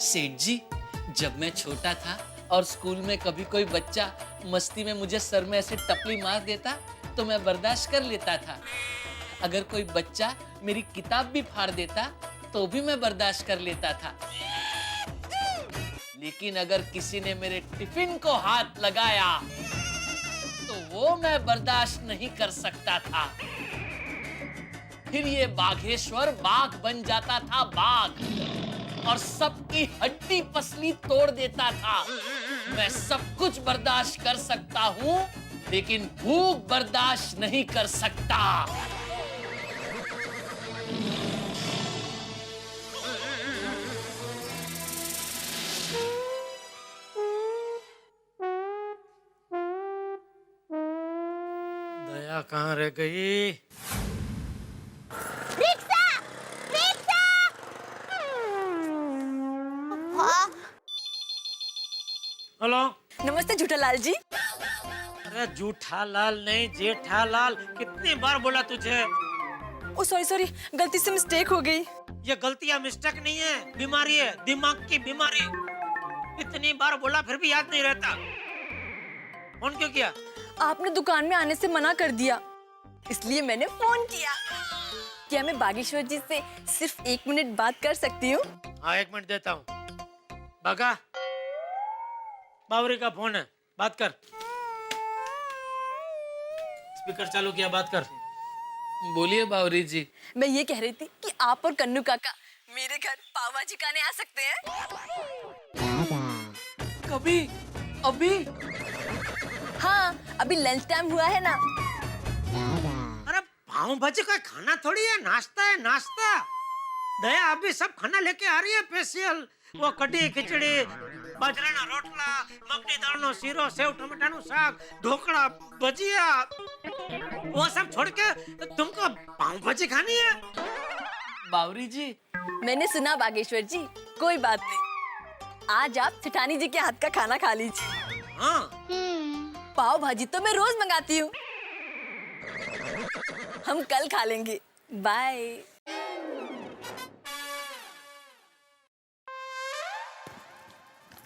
सेठ जी, जब मैं छोटा था और स्कूल में कभी कोई बच्चा मस्ती में मुझे सर में ऐसे टपली मार देता तो मैं बर्दाश्त कर लेता था। अगर कोई बच्चा मेरी किताब भी फाड़ देता तो भी मैं बर्दाश्त कर लेता था। लेकिन अगर किसी ने मेरे टिफिन को हाथ लगाया तो वो मैं बर्दाश्त नहीं कर सकता था। फिर ये बाघेश्वर बाघ बन जाता था, बाघ, और सबकी हड्डी पसली तोड़ देता था। मैं सब कुछ बर्दाश्त कर सकता हूँ, लेकिन भूख बर्दाश्त नहीं कर सकता। दया कहाँ रह गई? रिक्शा! रिक्शा! हेलो। नमस्ते झूठालाल जी। अरे जूठालाल नहीं, जेठालाल। कितनी बार बोला तुझे? ओ सॉरी, गलती से मिस्टेक हो गई। ये गलतियां मिस्टेक नहीं है, बीमारी है, दिमाग की बीमारी। इतनी बार बोला फिर भी याद नहीं रहता। फोन क्यों किया? आपने दुकान में आने से मना कर दिया, इसलिए मैंने फोन किया। क्या मैं बागेश्वर जी से सिर्फ 1 मिनट बात कर सकती हूँ? हाँ, 1 मिनट देता हूँ। बागा, बावरी का फोन है, बात कर। स्पीकर चालू किया, बात कर। बोलिए बावरी जी। मैं ये कह रही थी कि आप और कन्नू काका मेरे घर पाव भाजी खाने आ सकते हैं। कभी? अभी? हाँ, अभी लंच टाइम हुआ है ना। अरे पाव भाजी का खाना थोड़ी है, नाश्ता है, नाश्ता। दया अभी सब खाना लेके आ रही है स्पेशल। वो कढ़ी खिचड़ी, बाजराना रोटला, मकनी दाळनो सीरो, सेव टमाटाનું શાક, ढोकड़ा, भजिया, वो सब छोड़ के तुमको पाव भाजी खानी है? बावरी जी, मैंने सुना बागेश्वर जी, कोई बात नहीं, आज आप सेठानी जी के हाथ का खाना खा लीजिए। हाँ। पाव भाजी तो मैं रोज मंगाती हूँ। हम कल खा लेंगे। बाय।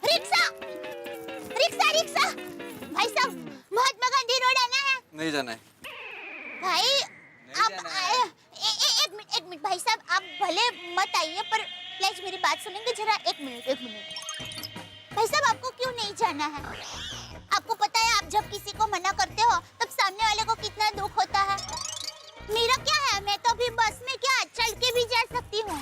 रिक्शा! रिक्शा! रिक्शा! भाई साहब, महात्मा गांधी रोड आना है। नहीं जाना है। भाई आप जाना है। एक मिनट भाई साहब, आप भले मत आइए पर प्लीज मेरी बात सुनेंगे जरा। एक मिनट भाई साहब, आपको क्यों नहीं जाना है? आपको पता है आप जब किसी को मना करते हो तब सामने वाले को कितना दुख होता है। मेरा क्या है, मैं तो अभी बस में क्या चल के भी जा सकती हूँ।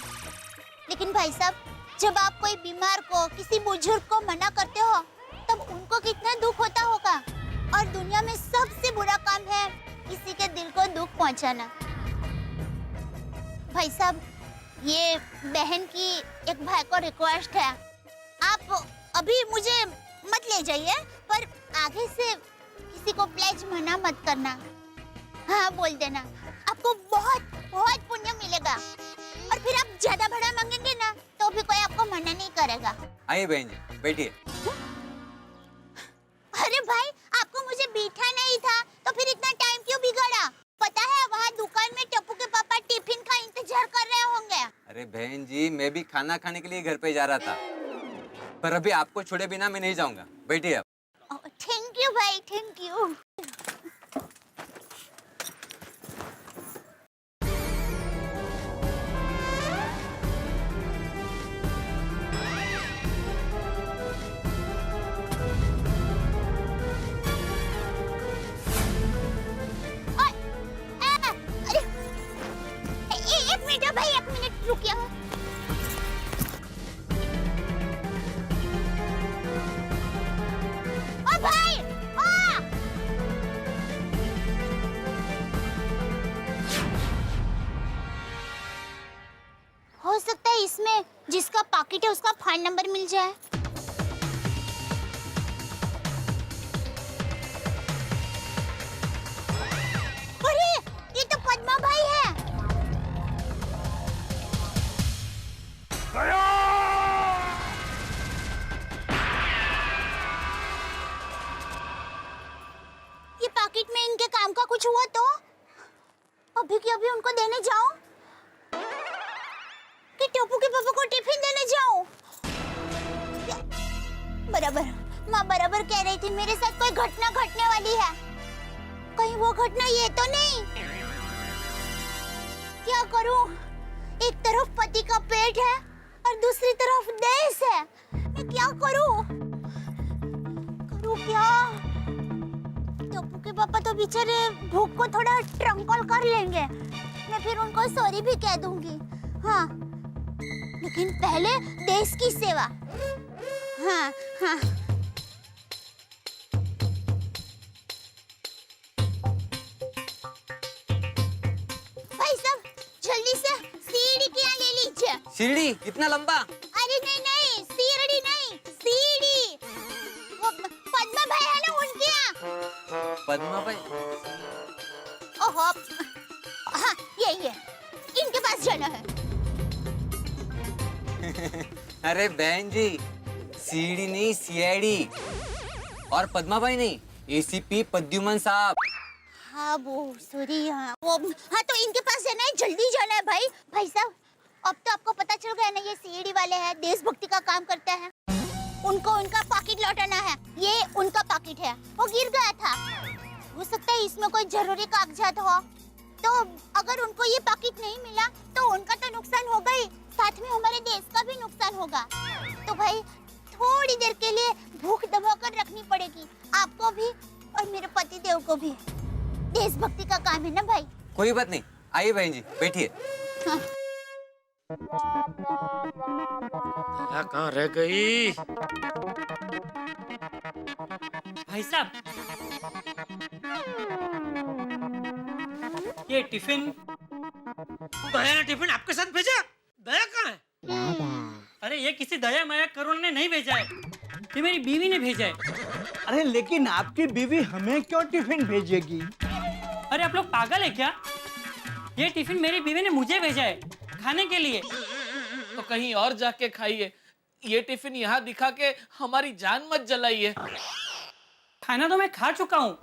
लेकिन भाई साहब, जब आप कोई बीमार को, किसी बुजुर्ग को मना करते हो तब उनको कितना दुख होता होगा। और दुनिया में सबसे बुरा काम है किसी के दिल को दुख पहुंचाना। भाई साहब, ये बहन की एक भाई को रिक्वेस्ट है, आप अभी मुझे मत ले जाइए, पर आगे से किसी को प्लीज मना मत करना। हाँ बोल देना, आपको बहुत बहुत पुण्य मिलेगा। और फिर आप ज्यादा भाड़ा मांगेंगे ना तो भी कोई आपको मना नहीं करेगा। आइए बहन जी, बैठिए। अरे भाई, आपको मुझे बैठा नहीं था तो फिर इतना टाइम क्यों बिगाड़ा? पता है वहाँ दुकान में टप्पू के पापा टिफिन का इंतजार कर रहे होंगे। अरे बहन जी, मैं भी खाना खाने के लिए घर पे जा रहा था, पर अभी आपको छोड़े बिना मैं नहीं जाऊंगा। बैठिए आप। थैंक यू भाई, थैंक यू। एक मिनट भाई, 1 मिनट रुकिए। ओ भाई, ओ! हो सकता है इसमें जिसका पाकिट है उसका फोन नंबर मिल जाए। अरे, ये तो पद्मा भाई है। ये पैकेट में इनके काम का कुछ हुआ तो अभी के अभी उनको देने जाऊं कि टप्पू के पापा को टिफिन देने जाऊं? बराबर, माँ बराबर कह रही थी, मेरे साथ कोई घटना घटने वाली है। कहीं वो घटना ये तो नहीं? क्या करूं? एक तरफ पति का पेट है और दूसरी तरफ देश है। मैं क्या करूं? करूं क्या? टप्पू के पापा तो बेचारे भूख को थोड़ा ट्रंकल कर लेंगे। मैं फिर उनको सॉरी भी कह दूंगी। हाँ, लेकिन पहले देश की सेवा। हाँ हाँ। भाई साहब, जल्दी से सीढ़ी की यहाँ ले लीजिए। सीढ़ी इतना लंबा? अरे नहीं नहीं, सीढ़ी नहीं, सीढ़ी। वो पद्मा भाई है ना, उनके यहाँ। पद्मा भाई? ओहो, हाँ यही है, इनके पास जाना है। अरे बहन जी, सीढ़ी नहीं सीआईडी। और पद्मा भाई नहीं, एसीपी प्रद्युमन साहब। हाँ वो सॉरी, हाँ वो, हाँ तो इनके पास जाना है, जल्दी जाना है भाई। भाई साहब, अब तो आपको पता चल गया ना, ये सीआईडी वाले हैं, देशभक्ति का काम करते हैं। उनको उनका पाकिट लौटाना है। ये उनका पाकिट है, वो गिर गया था। हो सकता है इसमें कोई जरूरी कागजात हो, तो अगर उनको ये पाकिट नहीं मिला तो उनका तो नुकसान होगा ही, साथ में हमारे देश का भी नुकसान होगा। तो भाई थोड़ी देर के लिए भूख दबाकर रखनी पड़ेगी, आपको भी और मेरे पति देव को भी। देशभक्ति का काम है ना भाई। कोई बात नहीं, आइए बहन जी बैठिए। हाँ। कहाँ रह गई? भाई साहब, ये टिफिन। दया ने टिफिन आपके साथ भेजा? दया कहाँ है? अरे ये किसी दया माया करुणा ने नहीं भेजा है, ये मेरी बीवी ने भेजा है। अरे लेकिन आपकी बीवी हमें क्यों टिफिन भेजेगी? अरे आप लोग पागल है क्या? ये टिफिन मेरी बीवी ने मुझे भेजा है खाने के लिए। तो कहीं और जाके खाइए, ये टिफिन यहाँ दिखा के हमारी जान मत जलाइए। खाना तो मैं खा चुका हूँ।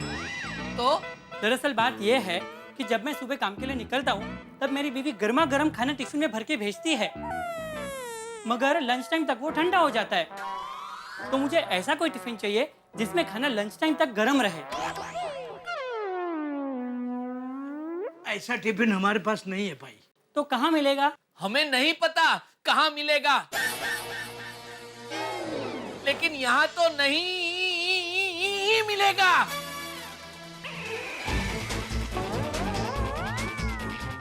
तो दरअसल बात यह है कि जब मैं सुबह काम के लिए निकलता हूँ तब मेरी बीवी गर्मा गर्म खाना टिफिन में भर के भेजती है, मगर लंच टाइम तक वो ठंडा हो जाता है। तो मुझे ऐसा कोई टिफिन चाहिए जिसमें खाना लंच टाइम तक गर्म रहे। ऐसा टिफिन हमारे पास नहीं है भाई। तो कहाँ मिलेगा? हमें नहीं पता कहाँ मिलेगा, लेकिन यहाँ तो नहीं मिलेगा।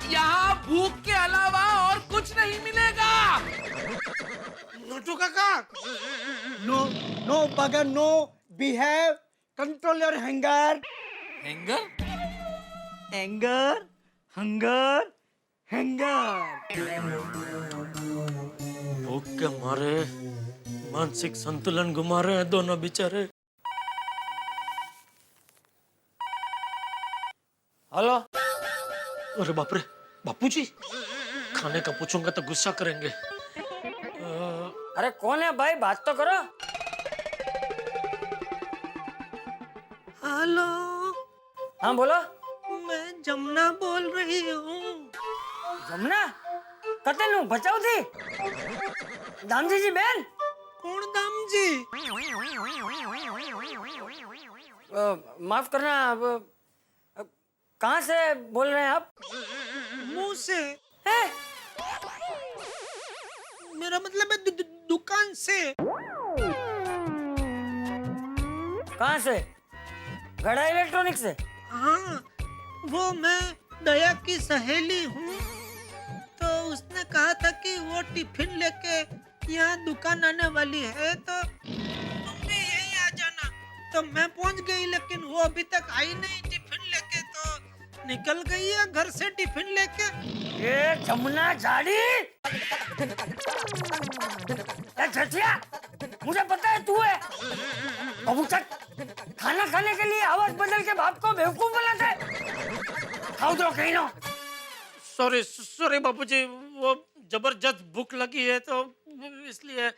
यहाँ भूख के अलावा और कुछ नहीं मिलेगा। नोटू काका, नो नो बगन no, behave, control your hanger. Hanger? Anger, hunger, hanger. भूख के मारे मानसिक संतुलन गुमा रहे हैं दोनों बेचारे। हेलो। अरे बाप रे, बापूजी, खाने का पूछूंगा तो गुस्सा करेंगे। अरे कौन है भाई, बात तो करो। हेलो, हाँ बोलो। मैं जमुना बोल रही हूँ। जमुना कते नु बचाओ थी दामजी जी बहन। कौन दाम जी? माफ करना, कहाँ से बोल रहे हैं आप? मुंह से। है? मेरा मतलब है दुकान से। कहाँ से? गड़ा इलेक्ट्रॉनिक से? हाँ, वो मैं दया की सहेली हूँ, तो उसने कहा था कि वो टिफिन लेके यहाँ दुकान आने वाली है, तो तुम भी यहीं आ जाना। तो मैं पहुँच गई, लेकिन वो अभी तक आई नहीं टिफिन लेके, तो निकल गई है घर से टिफिन लेके। ये जमुना झाड़ी, झटिया, मुझे पता है तू है। अब तक खाना खाने के लिए आवाज बदल के बाप को बेवकूफ बनाता है। खाओ तो कहीं ना। सॉरी सॉरी बापूजी, वो जबरदस्त भूख लगी है तो इसलिए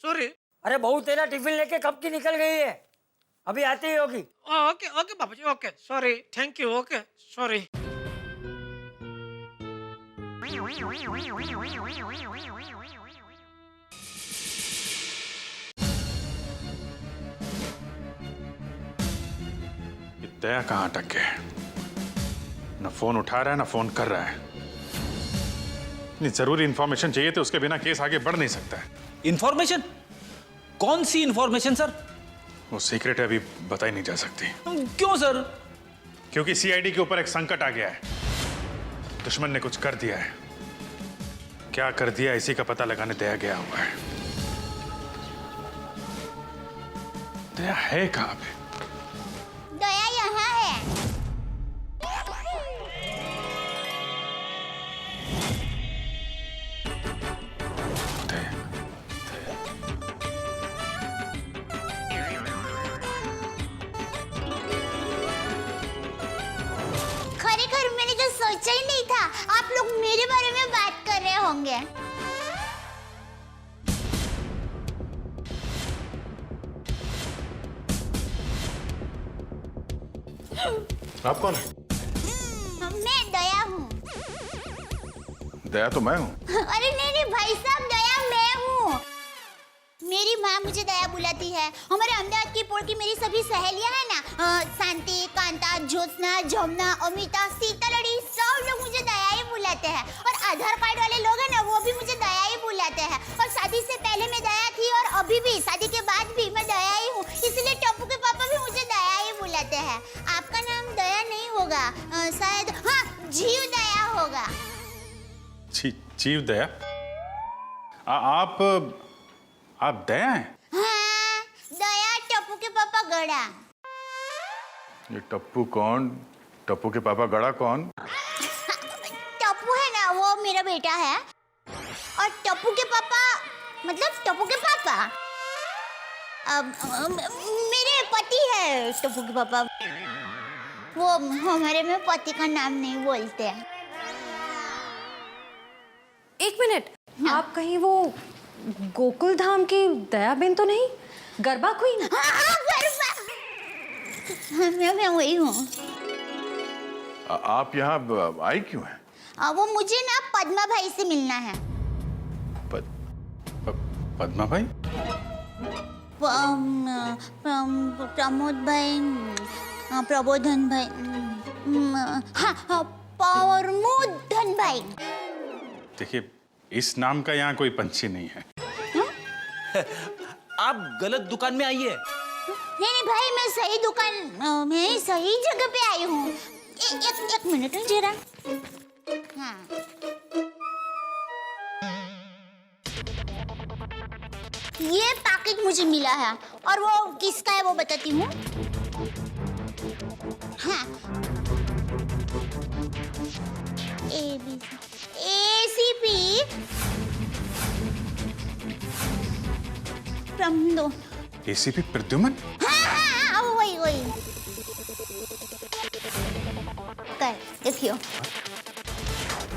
सॉरी। अरे बहू तेरा टिफिन लेके कब की निकल गई है, अभी आती ही होगी। ओके ओके बापूजी, okay, sorry, thank you, okay, sorry. Daya कहाँ अटक गए? ना फोन उठा रहा है ना फोन कर रहा है। इतनी जरूरी इंफॉर्मेशन चाहिए तो उसके बिना केस आगे बढ़ नहीं सकता है। इंफॉर्मेशन? कौन सी इंफॉर्मेशन सर? वो सीक्रेट है, अभी बताई नहीं जा सकती। क्यों सर? क्योंकि सीआईडी के ऊपर एक संकट आ गया है। दुश्मन ने कुछ कर दिया है। क्या कर दिया इसी का पता लगाने दया गया हुआ है। दया है कहाँ पे? दया यहाँ है। दया, खरेखर मैंने तो सोचा ही नहीं था आप लोग मेरे बारे में बात कर रहे होंगे। आप कौन है? मैं दया हूँ। दया तो मैं हूँ। अरे नहीं भाई साहब, दया मैं हूँ। मेरी माँ मुझे दया बुलाती है। हमारे अहमदाबाद की पोर की मेरी सभी सहेलियां हैं ना, शांति, कांता, ज्योत्सना, जमुना, अमिता, सीतालड़ी, सब लोग मुझे दया ही बुलाते हैं। और आधार कार्ड वाले लोग हैं ना, वो भी मुझे दया ही बुलाते हैं। और शादी से पहले मैं दया थी और अभी भी, शादी के बाद भी मैं दया ही हूँ। इसलिए टप्पू के पापा भी मुझे दया ही बुलाते हैं। आपका नाम दया नहीं होगा, शायद हाँ जीव दया होगा। जीव दया? आप दया हैं? हाँ, दया टप्पू के पापा गड़ा। ये टप्पू कौन? टप्पू के पापा गड़ा कौन? टप्पू है ना, वो मेरा बेटा है। और टप्पू के पापा मतलब टप्पू के पापा मेरे पति है। टप्पू के पापा वो हमारे में पति का नाम नहीं बोलते हैं। एक मिनट, आप कहीं वो गोकुल धाम की दया बेन तो नहीं? गरबा क्वीन? हाँ, गरबा। मैं वही हूँ। आप यहाँ आई क्यों हैं? वो मुझे ना पद्मा भाई से मिलना है। पद्मा भाई? प्रमोद भाई, प्रबोधन भाई, हाँ प्रमोदन भाई। देखिए, इस नाम का यहाँ कोई पंछी नहीं है। आप गलत दुकान में आई है। नहीं भाई, मैं सही दुकान, मैं सही जगह पे आई हूँ। एक मिनट जरा। हाँ, ये पैकेट मुझे मिला है और वो किसका है वो बताती हूँ। हाँ, ACP प्रमदो। ACP प्रद्युमन? हाँ, वही कर देखियो।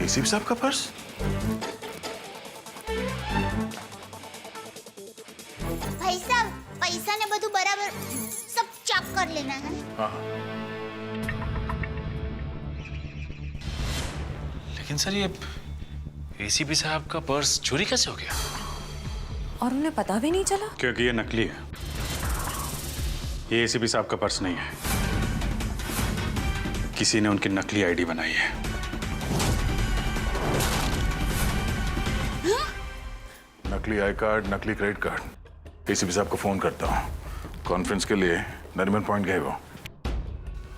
एसीपी साहब का पर्स? भाई साहब, पैसा ने બધું बराबर सब चेक कर लेना है। हाँ। लेकिन सर, ये एसीपी साहब का पर्स चोरी कैसे हो गया? और उन्हें पता भी नहीं चला? क्योंकि ये नकली है। ये ACP साहब का पर्स नहीं है। किसी ने उनकी नकली आईडी बनाई है। नकली आई कार्ड, नकली क्रेडिट कार्ड। एसीपी साहब को फोन करता हूँ। कॉन्फ्रेंस के लिए नरीमन पॉइंट गए वो।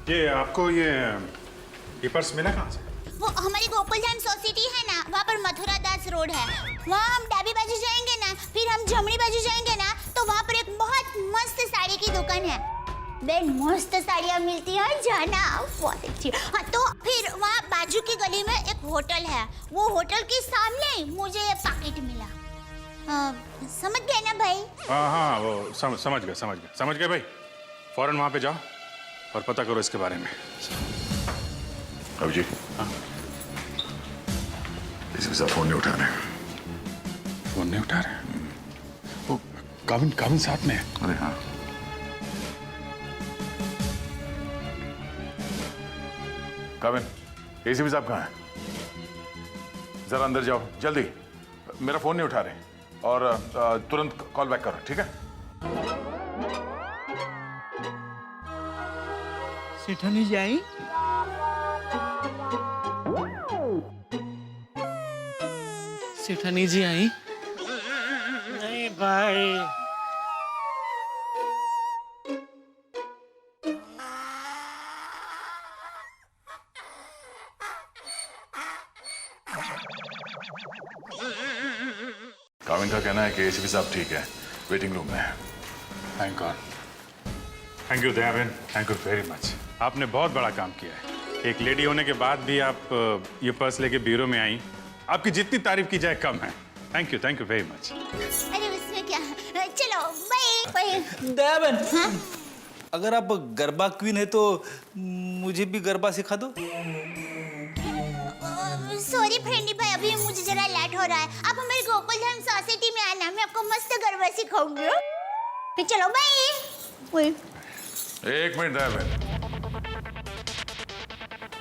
ये आपको ये पर्स मिला कहाँ से? वो हमारी गोकुलधाम सोसाइटी है ना, वहाँ पर मथुरा दास रोड है। वहाँ हम डाबी बाजू जाएंगे ना, फिर हम जमनी बाजू जाएंगे ना, तो वहाँ पर एक बहुत मस्त साड़ी की दुकान है। बेन मस्त साड़ियाँ मिलती हैं, जाना बहुत अच्छी। हाँ, तो फिर वहाँ बाजू की गली में एक होटल है। वो होटल के सामने मुझे ये पैकेट मिला। समझ गए ना भाई? हाँ, वो समझ गए भाई। फौरन वहाँ पे जाओ और पता करो इसके बारे में। अब जी, हाँ, एसीपी साहब फोन नहीं उठा रहे। फोन नहीं उठा रहे? वो काविन साथ में है। अरे हाँ, काविन, एसीपी साहब कहाँ हैं? जरा अंदर जाओ जल्दी। मेरा फोन नहीं उठा रहे और तुरंत कॉल बैक करो, ठीक है? सेठानी जी आई? सेठानी जी आई? नहीं भाई, काविन का कहना है कि एसीपी साहब ठीक है, वेटिंग रूम में है। Thank God. थैंक यू दया बहन, थैंक यू वेरी मच। आपने बहुत बड़ा काम किया है। एक लेडी होने के बाद भी आप ये पर्स लेके ब्यूरो में आई। आपकी जितनी तारीफ की जाए कम है। Thank you very much. अरे उसमें क्या, चलो बाय बाय। दयाबेन, अगर आप गरबा क्वीन है तो मुझे भी गरबा सिखा दो। सॉरी फ्रेंडी भाई, अभी मुझे जरा लेट हो रहा है। आप हमारे गोकुलधाम सोसाइटी में आना, मैं आपको मस्त गरबा सिखाऊंगी। फिर चलो बाय। एक मिनट दया बहन,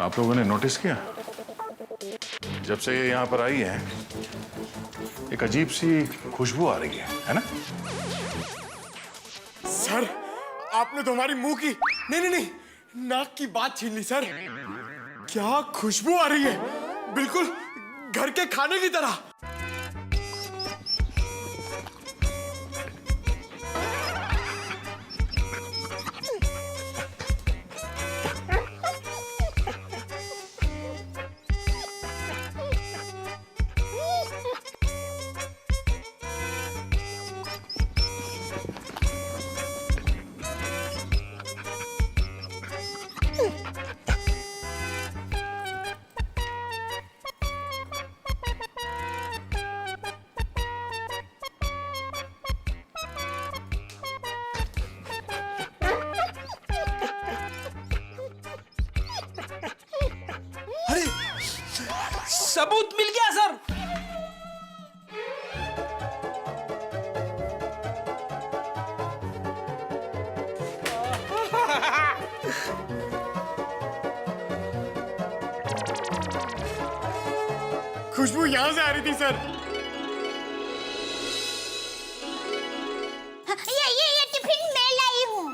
आप लोगों ने नोटिस किया जब से ये यहाँ पर आई है एक अजीब सी खुशबू आ रही है ना? सर, आपने तो हमारी मुंह की नहीं नाक की बात छीन ली सर। क्या खुशबू आ रही है, बिल्कुल घर के खाने की तरह। सबूत मिल गया सर। खुशबू यहां से आ रही थी सर। ये टिफिन मैं लाई हूँ।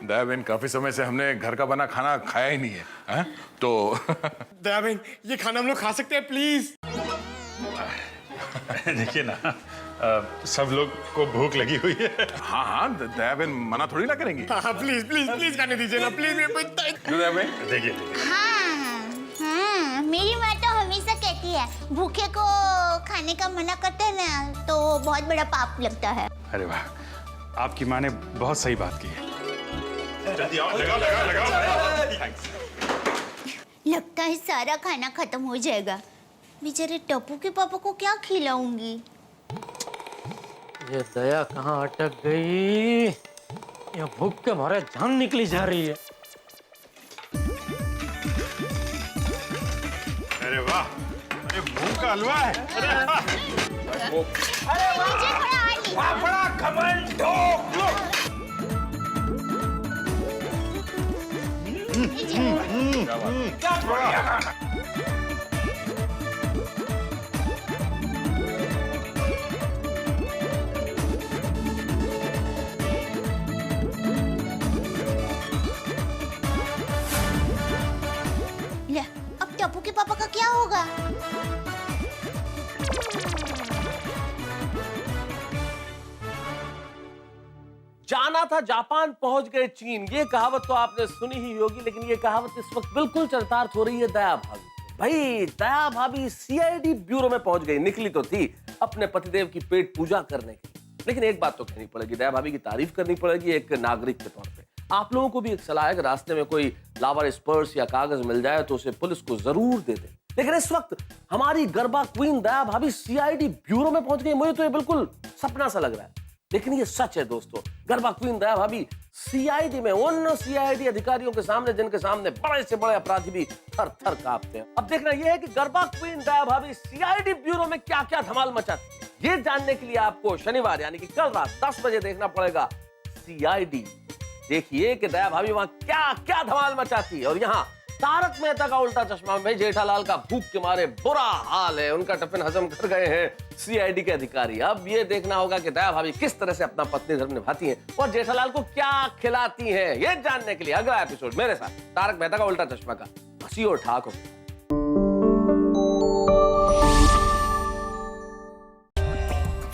दया बहन, काफी समय से हमने घर का बना खाना खाया ही नहीं है, तो दया बहन, ये खाना हम लोग खा सकते हैं प्लीज? देखिए ना, सब लोग को भूख लगी हुई है। हाँ, दया बहन मना थोड़ी ना करेंगी। हाँ, प्लीज प्लीज प्लीज खाने दीजिए ना प्लीज। दया बहन देखिए, हाँ, मेरी माँ तो हमेशा कहती है भूखे को खाने का मना करते हैं ना तो बहुत बड़ा पाप लगता है। अरे वाह, आपकी माँ ने बहुत सही बात की है। जल्दी आओ, लगाओ। थैंक्स। लगता है सारा खाना खत्म हो जाएगा। बेचारे टप्पू के पापा को क्या खिलाऊंगी? ये दया कहाँ अटक गई? ये भूख के मारे जान निकली जा रही है। अरे वाह, अरे मूंग का हलवा है। अरे वाह। मुझे थोड़ा और ली। बड़ा घमंड हो। क्या बढ़िया। ले, अब टप्पू के पापा का क्या होगा? जाना था जापान, पहुंच गए चीन। ये कहावत तो आपने सुनी ही होगी, लेकिन ये कहावत इस वक्त बिल्कुल चरितार्थ हो रही है दया भाभी। भाई, दया भाभी सीआईडी ब्यूरो में पहुंच गई। निकली तो थी अपने पतिदेव की पेट पूजा करने के लिए, लेकिन एक बात तो कहनी पड़ेगी, दया भाभी की तारीफ करनी पड़ेगी एक नागरिक के तौर पे। आप लोगों को भी एक सलाह है कि रास्ते में कोई लावारिस पर्स या कागज मिल जाए तो उसे पुलिस को जरूर दे दे। लेकिन इस वक्त हमारी गरबा क्वीन दया भाभी सीआईडी ब्यूरो में पहुंच गई। मुझे तो ये बिल्कुल सपना सा लग रहा है, लेकिन ये सच है दोस्तों। गरबा क्वीन दया भाभी सीआईडी में, उन सीआईडी अधिकारियों के सामने जिनके सामने बड़े से बड़े अपराधी भी थर थर कांपते हैं। अब देखना यह है कि गरबा क्वीन दया भाभी सीआईडी ब्यूरो में क्या क्या धमाल मचाती है। ये जानने के लिए आपको शनिवार यानी कि कल रात 10 बजे देखना पड़ेगा सीआईडी। देखिए कि दया भाभी वहां क्या क्या धमाल मचाती है। और यहाँ तारक मेहता का उल्टा चश्मा में जेठालाल का भूख के मारे बुरा हाल है। उनका टिफिन हजम कर गए हैं सीआईडी के अधिकारी। अब ये देखना होगा कि दया भाभी किस तरह से अपना पत्नी धर्म निभाती हैं और जेठालाल को क्या खिलाती हैं। ये जानने के लिए अगला एपिसोड मेरे साथ तारक मेहता का उल्टा चश्मा का। हंसी और Thakur.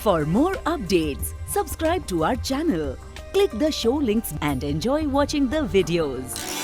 For more updates, subscribe to our channel, click the show links and enjoy watching the videos.